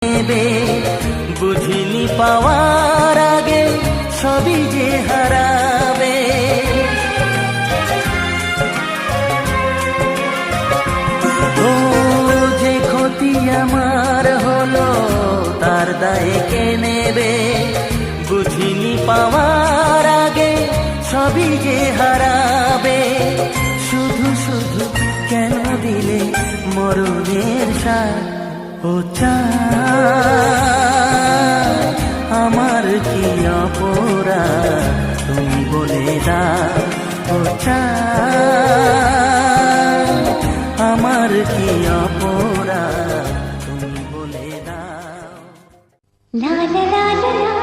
নেবে বুঝিনি পাওয়ার আগে সবই যে হারাবে। ও যে ক্ষতি আমার হলো তার দায়ে কে নেবে বুঝিনি পাওয়ার আগে সবই যে হারাবে। শুধু শুধু কেন দিলে মরণের সাথ ও চাঁদ আমার কি অপরাধ তুমি বলে দাও ও চাঁদ আমার কি অপরাধ তুমি বলে দাও। লা লা লা লা